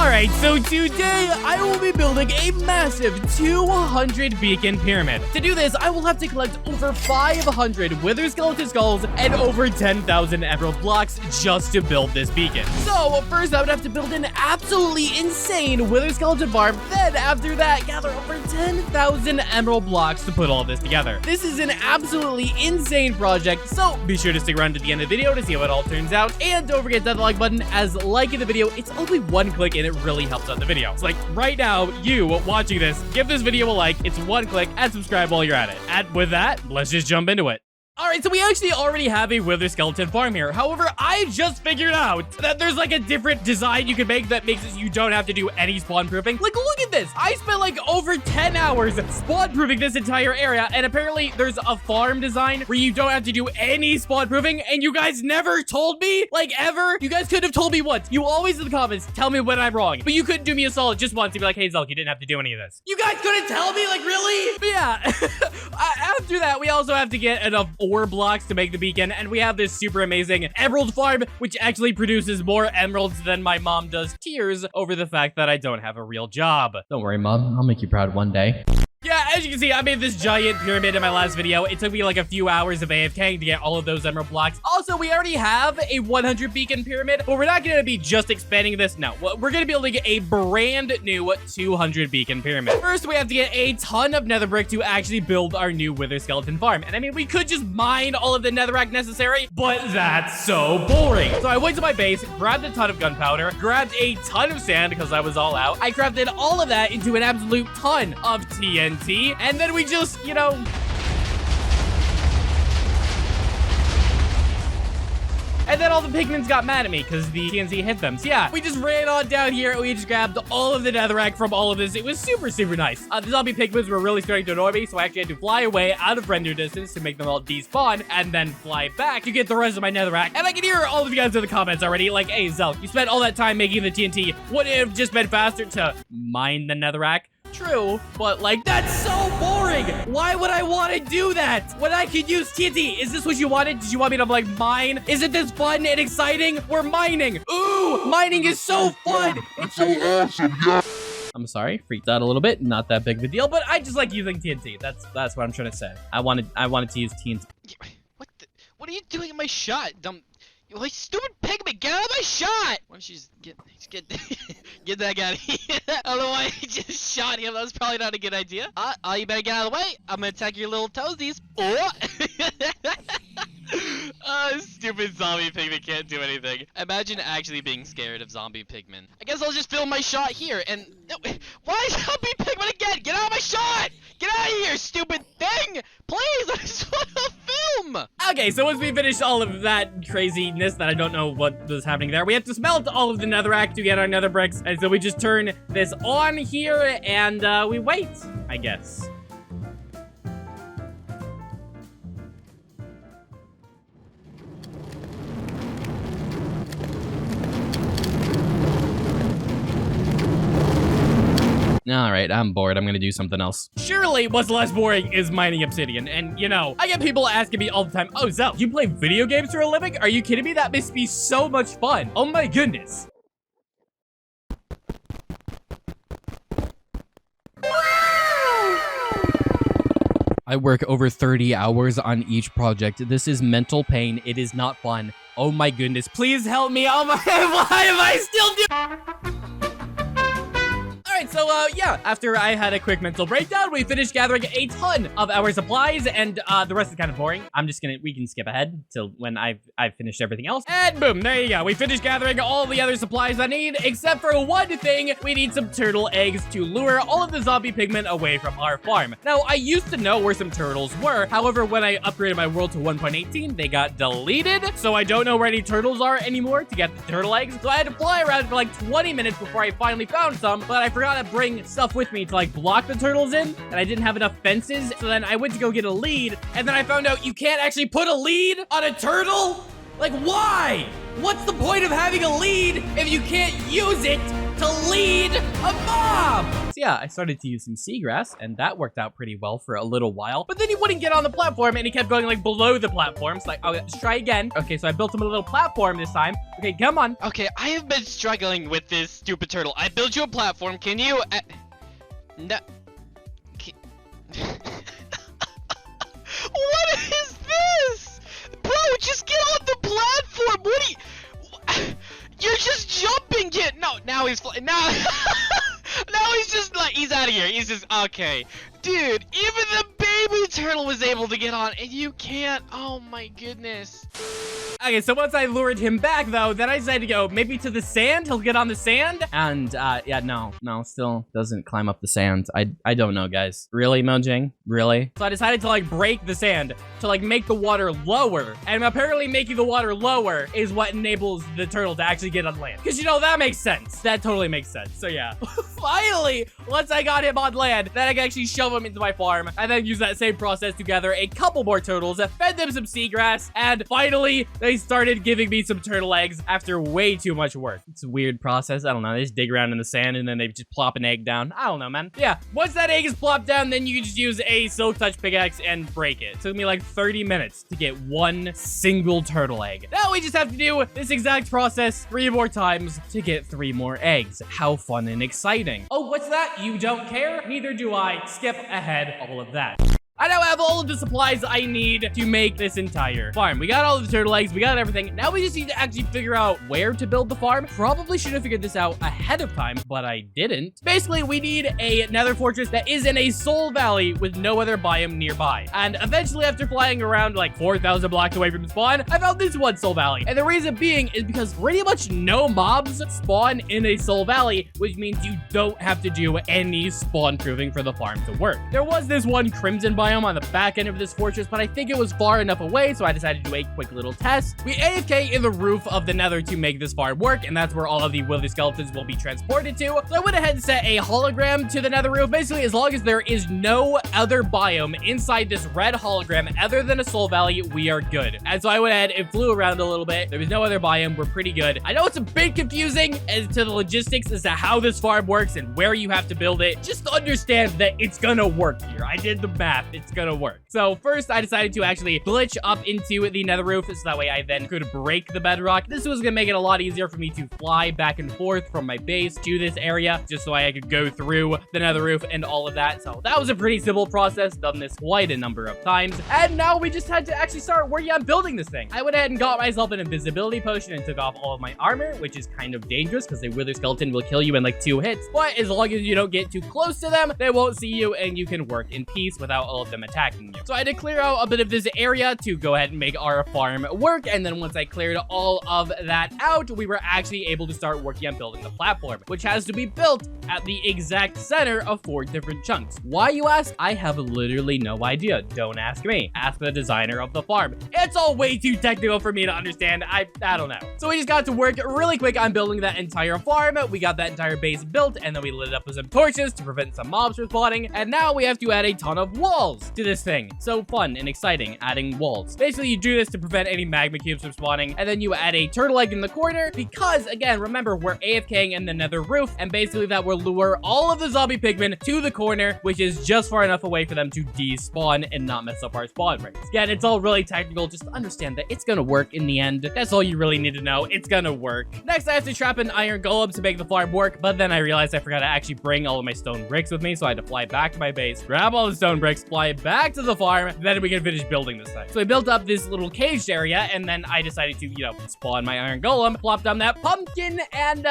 Alright, so today I will be building a massive 200 beacon pyramid. To do this, I will have to collect over 500 wither skeleton skulls and over 10,000 emerald blocks just to build this beacon. So first I would have to build an absolutely insane wither skeleton farm. Then after that, gather over 10,000 emerald blocks to put all this together. This is an absolutely insane project, so be sure to stick around to the end of the video to see how it all turns out. And don't forget that like button, as liking the video, it's only one click and it really helps out the video. So like right now, you watching this, give this video a like, it's one click, and subscribe while you're at it. And with that, let's just jump into it. Alright, so we actually already have a wither skeleton farm here. However, I just figured out that there's like a different design you can make that makes it so you don't have to do any spawn proofing. Like, look at this. I spent like over 10 hours spawn proofing this entire area, and apparently there's a farm design where you don't have to do any spawn proofing, and you guys never told me, like ever. You guys could have told me once. You always in the comments tell me when I'm wrong, but you couldn't do me a solid just once to be like, hey, Zelk, you didn't have to do any of this. You guys couldn't tell me, like, really? But yeah, after that, we also have to get enough ore blocks to make the beacon, and we have this super amazing emerald farm, which actually produces more emeralds than my mom does tears over the fact that I don't have a real job. Don't worry, Mom. I'll make you proud one day. Yeah, as you can see, I made this giant pyramid in my last video. It took me like a few hours of AFK to get all of those emerald blocks. Also, we already have a 100 beacon pyramid, but we're not going to be just expanding this. No, we're going to be building a brand new 200 beacon pyramid. First, we have to get a ton of nether brick to actually build our new wither skeleton farm. And I mean, we could just mine all of the netherrack necessary, but that's so boring. So I went to my base, grabbed a ton of gunpowder, grabbed a ton of sand because I was all out. I crafted all of that into an absolute ton of TNT. And then we just, you know... And then all the pigments got mad at me because the TNT hit them. So yeah, we just ran on down here. We just grabbed all of the netherrack from all of this. It was super, super nice. The zombie pigments were really starting to annoy me, so I actually had to fly away out of render distance to make them all despawn, and then fly back to get the rest of my netherrack. And I can hear all of you guys in the comments already, like, hey, Zelk, you spent all that time making the TNT. Wouldn't it have just been faster to mine the netherrack? True, but like, that's so boring. Why would I want to do that when I could use TNT? Is this what you wanted? Did you want me to like mine? Isn't this fun and exciting? We're mining. Ooh, mining is so fun. It's so awesome. Yeah. I'm sorry, freaked out a little bit. Not that big of a deal, but I just like using TNT. That's what I'm trying to say. I wanted to use TNT. What are you doing in my shot, dumb? You like stupid pigment, get out of my shot! Why don't you just get that guy out of here? I don't know why he just shot him. That was probably not a good idea. You better get out of the way. I'm gonna attack your little toesies. Oh! Stupid zombie pigment can't do anything. Imagine actually being scared of zombie pigment. I guess I'll just film my shot here and... Why zombie pigment again? Get out of my shot! Get out of here, stupid thing! Please, I just want to film! Okay, so once we finish all of that craziness that I don't know what was happening there, we have to smelt all of the netherrack to get our nether bricks. And so we just turn this on here and we wait, I guess. Alright, I'm bored. I'm gonna do something else. Surely what's less boring is mining obsidian. And, you know, I get people asking me all the time, oh, Zelk, you play video games for a living? Are you kidding me? That must be so much fun. Oh my goodness. I work over 30 hours on each project. This is mental pain. It is not fun. Oh my goodness. Please help me. Oh my, why am I still doing... Alright, so, yeah, after I had a quick mental breakdown, we finished gathering a ton of our supplies, and, the rest is kind of boring. We can skip ahead till when I've finished everything else. And boom, there you go. We finished gathering all the other supplies I need, except for one thing. We need some turtle eggs to lure all of the zombie pigment away from our farm. Now, I used to know where some turtles were. However, when I upgraded my world to 1.18, they got deleted, so I don't know where any turtles are anymore to get the turtle eggs. So I had to fly around for like 20 minutes before I finally found some, but I forgot to bring stuff with me to like block the turtles in, and I didn't have enough fences, so then I went to go get a lead, and then I found out you can't actually put a lead on a turtle? Like, why? What's the point of having a lead if you can't use it to lead a mob? yeah, I started to use some seagrass, and that worked out pretty well for a little while. But then he wouldn't get on the platform, and he kept going like below the platform. So like, okay, let's try again. Okay, so I built him a little platform this time. Okay, come on. Okay, I have been struggling with this stupid turtle. I built you a platform. Can you? No. What is this? Bro, just get on the platform. What are you? You're just jumping. Get no. Now he's flying. Now. Now he's just like, he's out of here. He's just, okay. Dude, even the baby turtle was able to get on, and you can't. Oh my goodness. Okay, so once I lured him back, though, then I decided to go maybe to the sand. He'll get on the sand. And, yeah, no, still doesn't climb up the sand. I don't know, guys. Really, Mojang? Really? So I decided to, like, break the sand to, like, make the water lower. And apparently making the water lower is what enables the turtle to actually get on land. Because, you know, that makes sense. That totally makes sense. So, yeah. Finally, once I got him on land, then I can actually shove him into my farm and then use that same process to gather a couple more turtles, fed them some seagrass, and finally, they started giving me some turtle eggs after way too much work. It's a weird process. I don't know. They just dig around in the sand and then they just plop an egg down. I don't know, man. Yeah, once that egg is plopped down, then you can just use a silk touch pickaxe and break it. It took me like 30 minutes to get one single turtle egg. Now we just have to do this exact process 3 more times to get 3 more eggs. How fun and exciting. Oh, what's that? You don't care? Neither do I. Skip ahead all of that. I now have all of the supplies I need to make this entire farm. We got all of the turtle eggs, we got everything. Now we just need to actually figure out where to build the farm. Probably should have figured this out ahead of time, but I didn't. Basically, we need a nether fortress that is in a soul valley with no other biome nearby. And eventually, after flying around like 4,000 blocks away from spawn, I found this one soul valley. And the reason being is because pretty much no mobs spawn in a soul valley, which means you don't have to do any spawn proving for the farm to work. There was this one crimson biome on the back end of this fortress, but I think it was far enough away, so I decided to do a quick little test. We AFK in the roof of the nether to make this farm work, and that's where all of the wither skeletons will be transported to. So I went ahead and set a hologram to the nether roof. Basically, as long as there is no other biome inside this red hologram other than a soul valley, we are good. And so I went ahead and flew around a little bit. There was no other biome. We're pretty good. I know it's a bit confusing as to the logistics as to how this farm works and where you have to build it. Just understand that it's gonna work here. I did the math. It's gonna work. So first I decided to actually glitch up into the nether roof so that way I then could break the bedrock. This was gonna make it a lot easier for me to fly back and forth from my base to this area just so I could go through the nether roof and all of that. So that was a pretty simple process. Done this quite a number of times. And now we just had to actually start working on building this thing. I went ahead and got myself an invisibility potion and took off all of my armor, which is kind of dangerous because a wither skeleton will kill you in like 2 hits. But as long as you don't get too close to them, they won't see you and you can work in peace without all of them attacking you. So I had to clear out a bit of this area to go ahead and make our farm work. And then once I cleared all of that out, we were actually able to start working on building the platform, which has to be built at the exact center of 4 different chunks. Why, you ask? I have literally no idea. Don't ask me. Ask the designer of the farm. It's all way too technical for me to understand. I don't know. So we just got to work really quick on building that entire farm. We got that entire base built, and then we lit it up with some torches to prevent some mobs from spawning. And now we have to add a ton of walls to this thing. So fun and exciting, adding walls. Basically, you do this to prevent any magma cubes from spawning, and then you add a turtle egg in the corner because, again, remember, we're AFKing in the nether roof, and basically that will lure all of the zombie pigmen to the corner, which is just far enough away for them to despawn and not mess up our spawn rates. Again, it's all really technical. Just understand that it's gonna work in the end. That's all you really need to know. It's gonna work. Next, I have to trap an iron golem to make the farm work, but then I realized I forgot to actually bring all of my stone bricks with me, so I had to fly back to my base, grab all the stone bricks, fly back to the farm, then we can finish building this thing. So I built up this little caged area, and then I decided to, spawn my iron golem, plop down that pumpkin, and,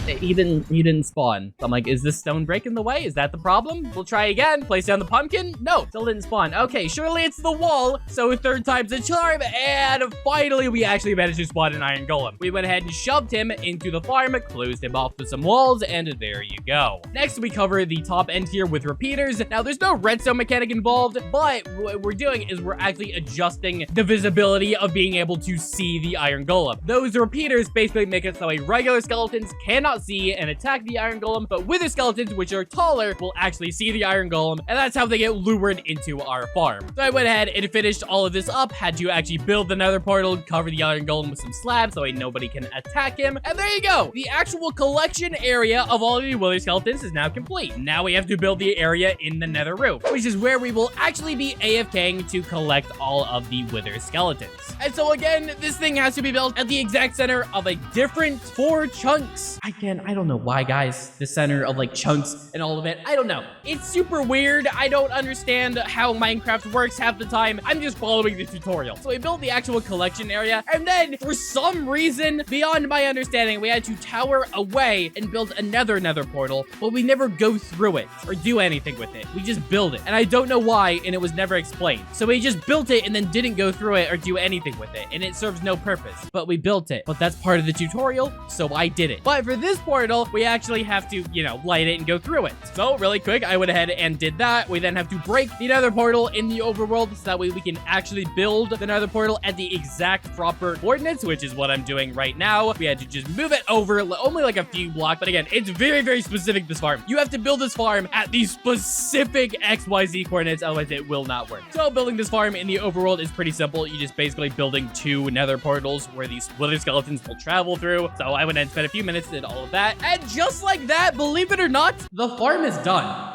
he didn't spawn. So I'm like, is this stone break in the way? Is that the problem? We'll try again. Place down the pumpkin. No, still didn't spawn. Okay, surely it's the wall. So 3rd time's a charm. And finally, we actually managed to spawn an iron golem. We went ahead and shoved him into the farm, closed him off with some walls, and there you go. Next, we cover the top end here with repeaters. Now, there's no redstone mechanic involved, but what we're doing is we're actually adjusting the visibility of being able to see the iron golem. Those repeaters basically make it so a regular skeletons cannot cannot see and attack the iron golem, but wither skeletons, which are taller, will actually see the iron golem, and that's how they get lured into our farm. So I went ahead and finished all of this up, had to actually build the nether portal, cover the iron golem with some slabs so nobody can attack him, and there you go. The actual collection area of all of the wither skeletons is now complete. Now we have to build the area in the nether roof, which is where we will actually be AFKing to collect all of the wither skeletons. And so again, this thing has to be built at the exact center of a different 4 chunks. I don't know why, guys. The center of like chunks and all of it. I don't know. It's super weird. I don't understand how Minecraft works half the time. I'm just following the tutorial. So we built the actual collection area, and then for some reason beyond my understanding, we had to tower away and build another nether portal, but we never go through it or do anything with it. We just build it, and I don't know why, and it was never explained. So we just built it and then didn't go through it or do anything with it, and it serves no purpose, but we built it. But that's part of the tutorial, so I did it. But for this portal, we actually have to, you know, light it and go through it. So really quick, I went ahead and did that. We then have to break the nether portal in the overworld so that way we can actually build the nether portal at the exact proper coordinates, which is what I'm doing right now. We had to just move it over only like a few blocks, but again, it's very, very specific, this farm. You have to build this farm at the specific XYZ coordinates, otherwise it will not work. So building this farm in the overworld is pretty simple. You just basically building 2 nether portals where these wither skeletons will travel through. So I went and spent a few minutes, did all of that, and just like that, believe it or not, the farm is done.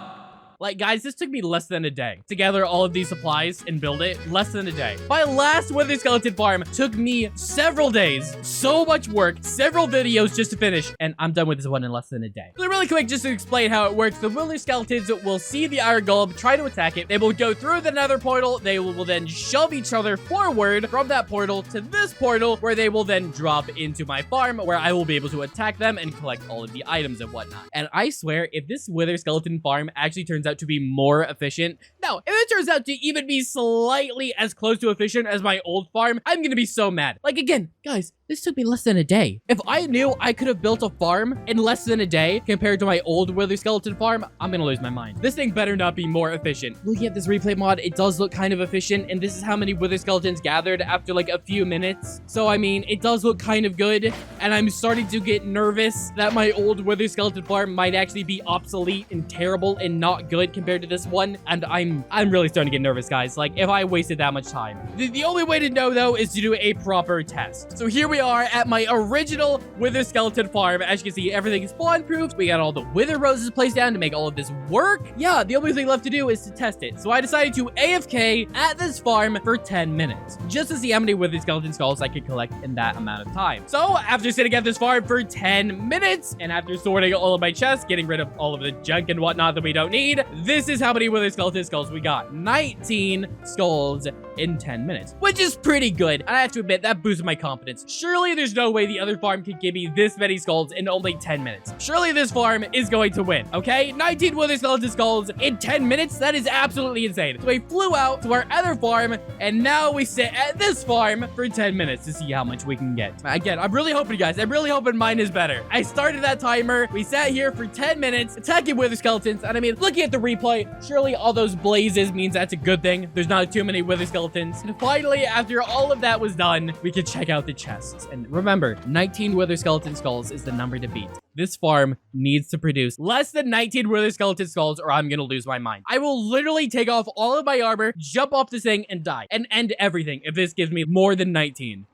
Like, guys, this took me less than a day to gather all of these supplies and build it. Less than a day. My last wither skeleton farm took me several days, so much work, several videos just to finish, and I'm done with this one in less than a day. So really quick, just to explain how it works, the wither skeletons will see the iron golem, try to attack it. They will go through the nether portal. They will then shove each other forward from that portal to this portal, where they will then drop into my farm, where I will be able to attack them and collect all of the items and whatnot. And I swear, if this wither skeleton farm actually turns out to be more efficient. Now, if it turns out to even be slightly as close to efficient as my old farm, I'm gonna be so mad. Like, again, guys, this took me less than a day. If I knew I could have built a farm in less than a day compared to my old wither skeleton farm, I'm gonna lose my mind. This thing better not be more efficient. Looking at this replay mod, it does look kind of efficient, and this is how many wither skeletons gathered after like a few minutes. So, I mean, it does look kind of good, and I'm starting to get nervous that my old wither skeleton farm might actually be obsolete and terrible and not good compared to this one, and I'm really starting to get nervous, guys. Like, if I wasted that much time. The only way to know, though, is to do a proper test. So here we are at my original wither skeleton farm. As you can see, everything is spawn-proof. We got all the wither roses placed down to make all of this work. Yeah, the only thing left to do is to test it. So I decided to AFK at this farm for 10 minutes, just to see how many wither skeleton skulls I could collect in that amount of time. So after sitting at this farm for 10 minutes, and after sorting all of my chests, getting rid of all of the junk and whatnot that we don't need, this is how many wither skeleton skulls we got. 19 skulls in 10 minutes, which is pretty good. And I have to admit, that boosted my confidence. Surely there's no way the other farm could give me this many skulls in only 10 minutes. Surely this farm is going to win, okay? 19 wither skeleton skulls in 10 minutes? That is absolutely insane. So we flew out to our other farm, and now we sit at this farm for 10 minutes to see how much we can get. Again, I'm really hoping, guys, I'm really hoping mine is better. I started that timer. We sat here for 10 minutes attacking wither skeletons, and I mean, looking at the replay, surely all those blazes means that's a good thing. There's not too many wither skeletons. And finally, after all of that was done, we could check out the chests. And remember, 19 wither skeleton skulls is the number to beat. This farm needs to produce less than 19 wither skeleton skulls, or I'm gonna lose my mind. I will literally take off all of my armor, jump off this thing, and die. And end everything if this gives me more than 19.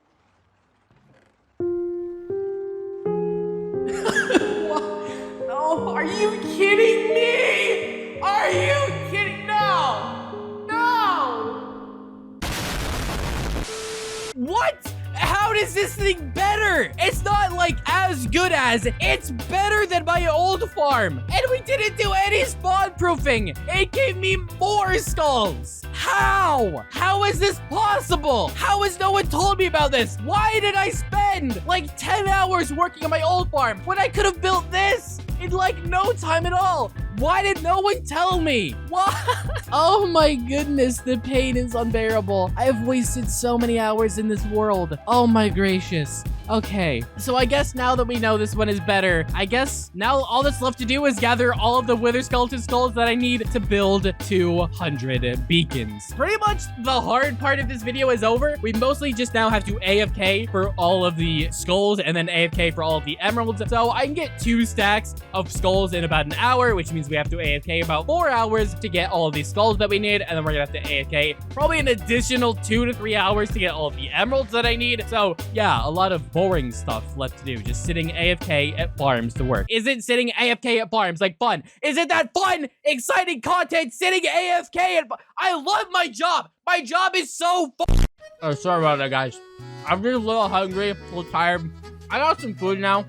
No, are you kidding me? Are you kidding? No! No! What? How does this thing better? It's not like as good as, it's better than my old farm. And we didn't do any spawn proofing. It gave me more skulls. How? How is this possible? How has no one told me about this? Why did I spend like 10 hours working on my old farm when I could have built this in like no time at all? Why did no one tell me? What? Oh my goodness, the pain is unbearable. I have wasted so many hours in this world. Oh my gracious. Okay, so I guess now that we know this one is better, I guess now all that's left to do is gather all of the wither skeleton skulls that I need to build 200 beacons. Pretty much the hard part of this video is over. We mostly just now have to AFK for all of the skulls and then AFK for all of the emeralds. So I can get 2 stacks of skulls in about an hour, which means we have to AFK about 4 hours to get all of these skulls that we need. And then we're gonna have to AFK probably an additional 2 to 3 hours to get all of the emeralds that I need. So yeah, a lot of boring stuff left to do. Just sitting AFK at farms to work. Isn't sitting AFK at farms like fun? Isn't that fun, exciting content? Sitting AFK at I love my job. My job is so fun. Oh, sorry about that, guys. I'm just a little hungry, a little tired. I got some food now.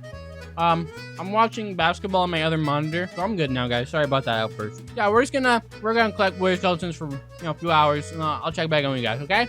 I'm watching basketball on my other monitor, so I'm good now, guys. Sorry about that outburst. Yeah, we're gonna collect wither skeletons for a few hours, and I'll check back on you guys, okay?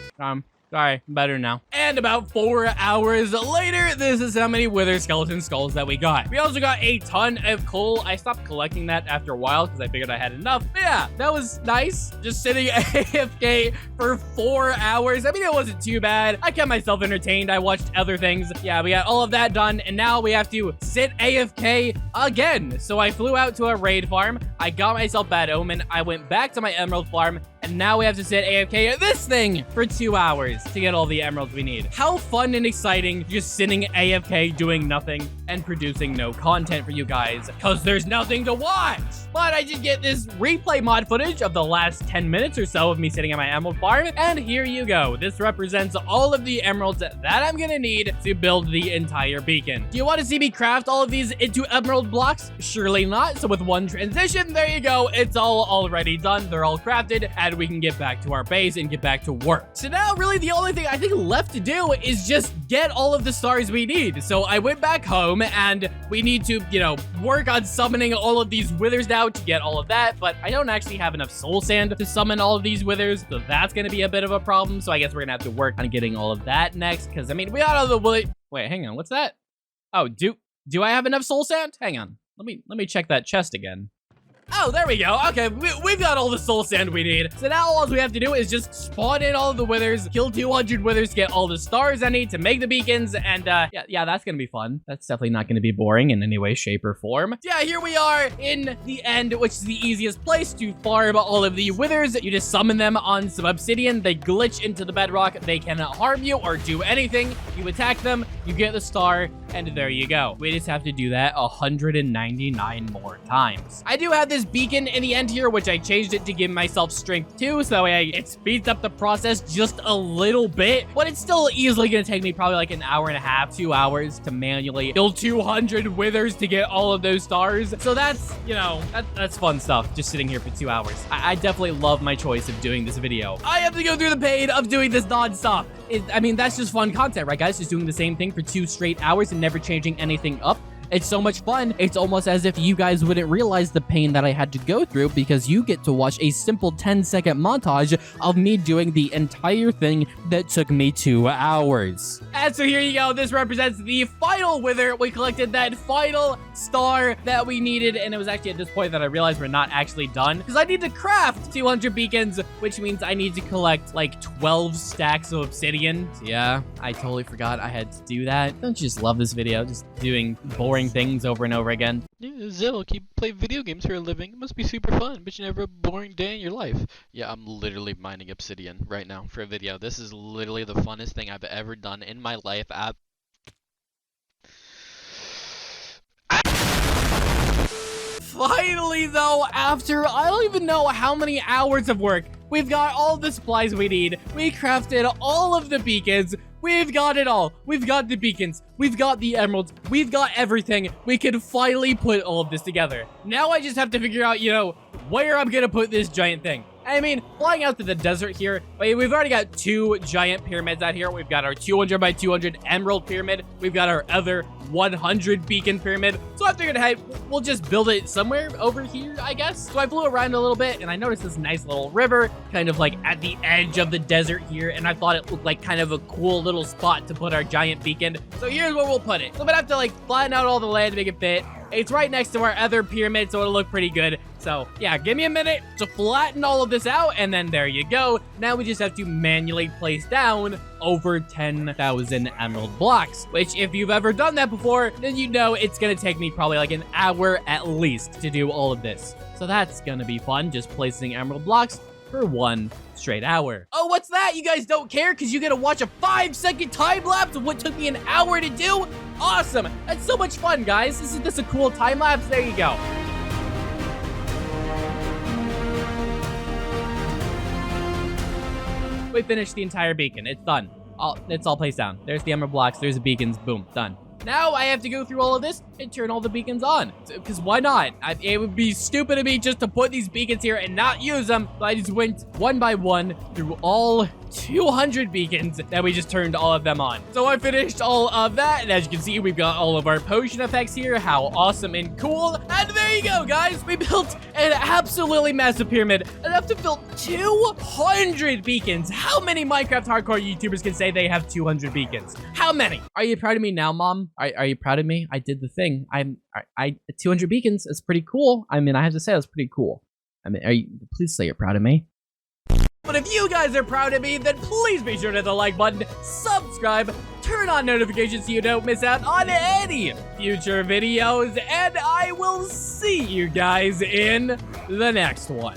Sorry, I'm better now. And about 4 hours later, this is how many wither skeleton skulls that we got. We also got a ton of coal. I stopped collecting that after a while because I figured I had enough. But yeah, that was nice. Just sitting AFK for 4 hours. I mean, it wasn't too bad. I kept myself entertained. I watched other things. Yeah, we got all of that done. And now we have to sit AFK again. So I flew out to a raid farm. I got myself Bad Omen. I went back to my emerald farm. And now we have to sit AFK at this thing for 2 hours to get all the emeralds we need. How fun and exciting just sitting AFK doing nothing and producing no content for you guys because there's nothing to watch. But I did get this replay mod footage of the last 10 minutes or so of me sitting at my emerald farm. And here you go. This represents all of the emeralds that I'm gonna need to build the entire beacon. Do you want to see me craft all of these into emerald blocks? Surely not. So with one transition, there you go. It's all already done. They're all crafted and we can get back to our base and get back to work. So now really the only thing I think left to do is just get all of the stars we need. So I went back home and we need to, work on summoning all of these withers now to get all of that, but I don't actually have enough soul sand to summon all of these withers, so that's going to be a bit of a problem. So I guess we're going to have to work on getting all of that next, because I mean, we got all the wait, hang on, what's that? Oh, do I have enough soul sand? Hang on, let me check that chest again. Oh, there we go. Okay, we've got all the soul sand we need. So now all we have to do is just spawn in all of the withers, kill 200 withers, get all the stars I need to make the beacons, and yeah, that's gonna be fun. That's definitely not gonna be boring in any way, shape, or form. Yeah, here we are in the end, which is the easiest place to farm all of the withers. You just summon them on some obsidian. They glitch into the bedrock. They cannot harm you or do anything. You attack them, you get the star, and there you go. We just have to do that 199 more times. I do have this beacon in the end here, which I changed it to give myself strength 2, so it speeds up the process just a little bit, but it's still easily gonna take me probably like an hour and a half, 2 hours to manually build 200 withers to get all of those stars. So that's, that's fun stuff, just sitting here for 2 hours. I definitely love my choice of doing this video. I have to go through the pain of doing this non-stop. I mean, that's just fun content, right, guys? Just doing the same thing for 2 straight hours and never changing anything up. It's so much fun. It's almost as if you guys wouldn't realize the pain that I had to go through because you get to watch a simple 10-second montage of me doing the entire thing that took me 2 hours. And so here you go. This represents the final wither. We collected that final star that we needed, and it was actually at this point that I realized we're not actually done because I need to craft 200 beacons, which means I need to collect like 12 stacks of obsidian. Yeah, I totally forgot I had to do that. Don't you just love this video? Just doing boring things over and over again. Yeah, Zelk, you play video games for a living. It must be super fun, but you never have a boring day in your life. Yeah, I'm literally mining obsidian right now for a video. This is literally the funnest thing I've ever done in my life. Finally, though, after I don't even know how many hours of work, we've got all the supplies we need. We crafted all of the beacons. We've got it all. We've got the beacons. We've got the emeralds. We've got everything. We can finally put all of this together. Now I just have to figure out, where I'm gonna put this giant thing. I mean, flying out to the desert here, we've already got 2 giant pyramids out here. We've got our 200 by 200 emerald pyramid. We've got our other 100 beacon pyramid. So I figured, hey, we'll just build it somewhere over here, I guess. So I flew around a little bit and I noticed this nice little river kind of like at the edge of the desert here. And I thought it looked like kind of a cool little spot to put our giant beacon. So here's where we'll put it. So I'm gonna have to like flatten out all the land to make it fit. It's right next to our other pyramid, so it'll look pretty good. So yeah, give me a minute to flatten all of this out, and then there you go. Now we just have to manually place down over 10,000 emerald blocks, which if you've ever done that before, then you know it's gonna take me probably like an hour at least to do all of this. So that's gonna be fun, just placing emerald blocks for 1 straight hour. Oh, what's that? You guys don't care because you get to watch a 5-second time lapse of what took me an hour to do? Awesome. That's so much fun, guys. Isn't this a cool time lapse? There you go. We finished the entire beacon. It's done. It's all placed down. There's the emerald blocks. There's the beacons. Boom. Done. Now I have to go through all of this and turn all the beacons on. Because why not? It would be stupid of me just to put these beacons here and not use them. So I just went one by one through all 200 beacons that we just turned all of them on. So I finished all of that. And as you can see, we've got all of our potion effects here. How awesome and cool. And there you go, guys. We built an absolutely massive pyramid. Enough to fill 200 beacons. How many Minecraft hardcore YouTubers can say they have 200 beacons? How many? Are you proud of me now, Mom? Are you proud of me? I did the thing. I 200 beacons is pretty cool. I mean, I have to say that's pretty cool. I mean, please say you're proud of me. But if you guys are proud of me, then please be sure to hit the like button, subscribe, turn on notifications so you don't miss out on any future videos, and I will see you guys in the next one.